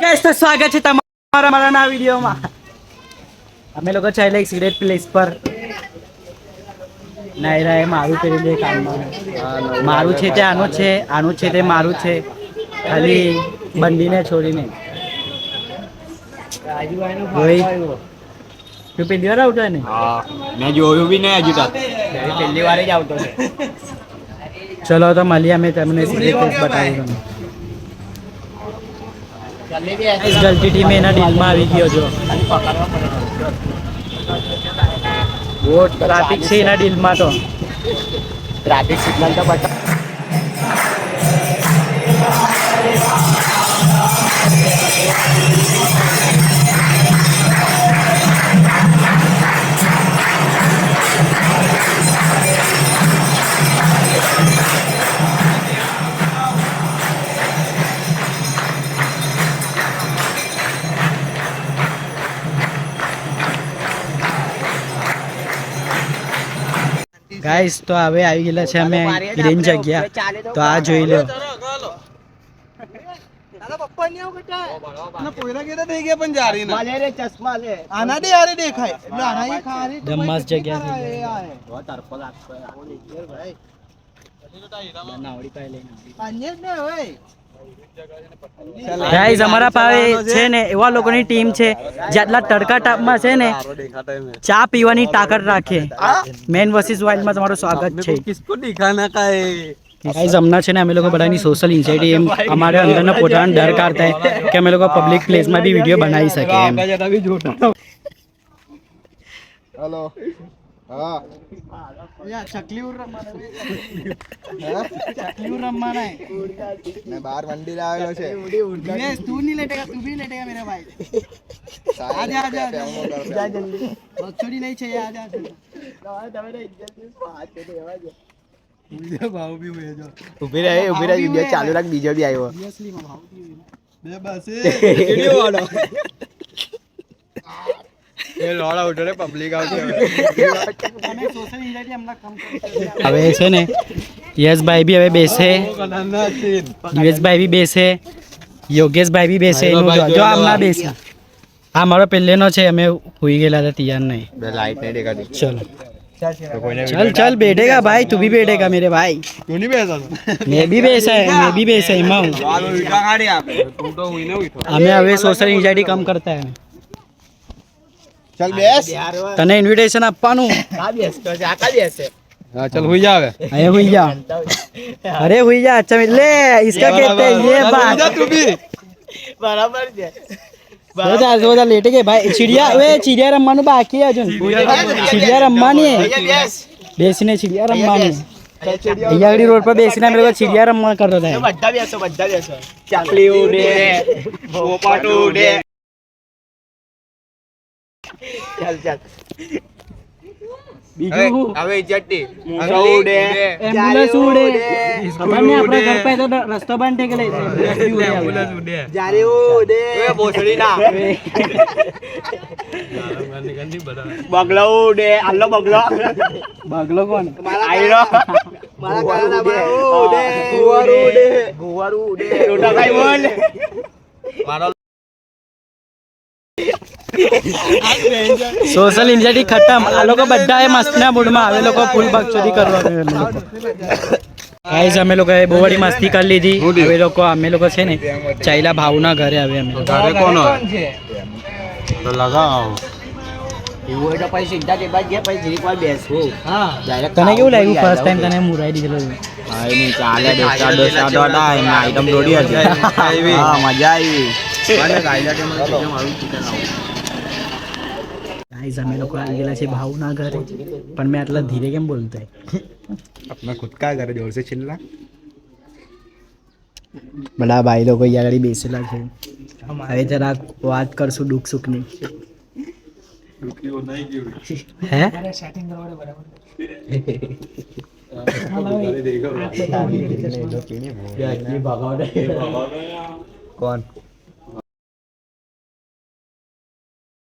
Guys तो स्वागत है તમારા મારા નવા વિડિયોમાં। અમે લોકો ચાલે એક સિગરેટ પ્લેસ પર નાઈ રહ્યા મારું કરી દે કામમાં મારું છે તે આનું છે તે મારું છે ખાલી બંદીને છોડીને ભાઈ તું પહેલી વાર આવતો ને? હા મેં જોયું બી નહીં હજુ તક પહેલી વાર જ આવતો છે। ચલો તો મળીએ અમે તમને સિગરેટ પ્લેસ બતાવી દઉં। इस गलती टीम एना डील में આવી ગયો જો બહુ ટ્રાફિક છે એના ડીલ માં તો ટ્રાફિક સિગ્નલ તો બતા गाइस तो હવે આવી ગયેલા છે અમે ગ્રીન જગ્યા તો આ જોઈ લો તારા પપ્પા ને આવ બેટા ના પોયરા કેતા થઈ ગયા પણ જારી ના માલે રે ચશ્મા લે આના દે યાર દેખાય એટલે આના ही ખારી ધમ્માસ જગ્યા છે બહુ તરફો લાગતો ભાઈ નાવડી પાઈ લઈને પાણી ને હોય ગાઈસ અમારા પાસે છે ને એવા લોકોની ટીમ છે જેટલા તડકા તાપમાં છે ને ચા પીવાની તાકાત રાખે। મેન વર્સિસ વાઇલ્ડ માં તમારું સ્વાગત છે। किसको दिखाना का है गाइस हमारा છે ને અમે લોકો બધાની સોશિયલ એન્ઝાઇટી એમ અમારે અંદરનો પોતાનો ડર કાઢતા है કે અમે લોકો પબ્લિક પ્લેસ માં भी વિડિયો બનાવી શકે એમ। हेलो हां या चकली उड़ रमाना है चकली उड़ रमाना है मैं बाहर मंडी आवेलो छे ये तू नहीं लेटेगा तू भी लेटेगा मेरा भाई आजा आजा जा जल्दी बछड़ी नहीं चाहिए आजा તમે ને જલ્દી હાથ દે એવા જ મુજે ભાવ भी हुए जो ઉભી રહે વિડિયો ચાલુ રાખ બીજો બી આવ્યો ઓબવિયસલી માં ભાવ બે બસ વિડિયો વાળો ये लोड़ा उठ रे पब्लिक आवती है हमें सोशल एंजाइटी हमला कम कर હવે છે ને યશભાઈ બી હવે બેસે દિવેશભાઈ બી બેસે યોગેશભાઈ બી બેસે જો આમના બેસે આ મારો પહેલેનો છે અમે હોઈ ગયેલા હતા તૈયાર નહીં બે લાઈટ નહીં દેખાતી ચલો चल बैठेगा भाई तू भी बैठेगा मेरे भाई तू नहीं बैठा मैं भी बैसा है मां बाल उल्टा गाड़ी आप तू तो हुई ना उठो हमें હવે સોશિયલ એન્ઝાઇટી કમ કરતા है। चल बेस તને ઇન્વિટેશન આપવાનું કા બેસ તો આ કા બેસ हां चल हुई जा હવે अरे हुई जा अरे हुई जा अच्छा ले इसका कहते हैं ये बात तू भी બરાબર છે જો લેટે કે ભાઈ ચીડિયા રમવાનું બાકી હજુ ચીડિયા રમવાની બેસીને ચીડિયા રમવાની અહીંયા રોડ પર બેસીને અમે લોકો ચીડિયા રમવા કરતો હતા। બધા બેસો ચાકલી ઉડે પોપટ ઉડે ચાલ બીજું હવે જટ્ટી ઉડે એમ્બ્યુલન્સ ઉડે ખબર નહીં આપણા ઘર પાસે તો રસ્તો બંધ થઈ ગયેલો એમ્બ્યુલન્સ ઉડે જારે ઉડે એ બોસડી ના બગલો ઉડે આલ્લો બગલો કોણ આઈરો મારા કાના ઉડે ગુવાર ઉડે રોટા ભાઈ બોલ મારો સોશિયલ એન્ઝાઇટી ખતમ। આ લોકો બધા મસ્તીના મૂડમાં આવે લોકો ફૂલ બકચોદી કરવા ગાઈસ અમે લોકો બહુ બડી મસ્તી કરી લીધી। હવે લોકો અમે લોકો છે ને ચાઈલા ભાવના ઘરે આવે અમે ઘરે કોણ હોય તો લગાવ એવું હોય તો પછી સીધા તે બાદ ગયા પછી જીરીક વાર બેસવું હા ડાયરેક્ટ તને કેવું લાગ્યું ફર્સ્ટ ટાઈમ તને મુરાઈ દીધેલો? હા નહીં ચાલે ડોસા દોડા એમાં આઈટમ દોડી હતી હા મજા આવી મને ગાઈલા ટાઈમ ચિકન મારું ચિકન આવું गाइस हमें लोग आ गया છે ભાવના ઘરે પણ મેં આટલા ધીરે કેમ બોલતો है अपना खुद का घर जोर से चिल्ला બધા ભાઈ લોકો અહીંયા આગળ બેસેલા છે। હવે જરા વાત કરશું દુઃખ સુખની હે સેટિંગ કરવાડે બરાબર कौन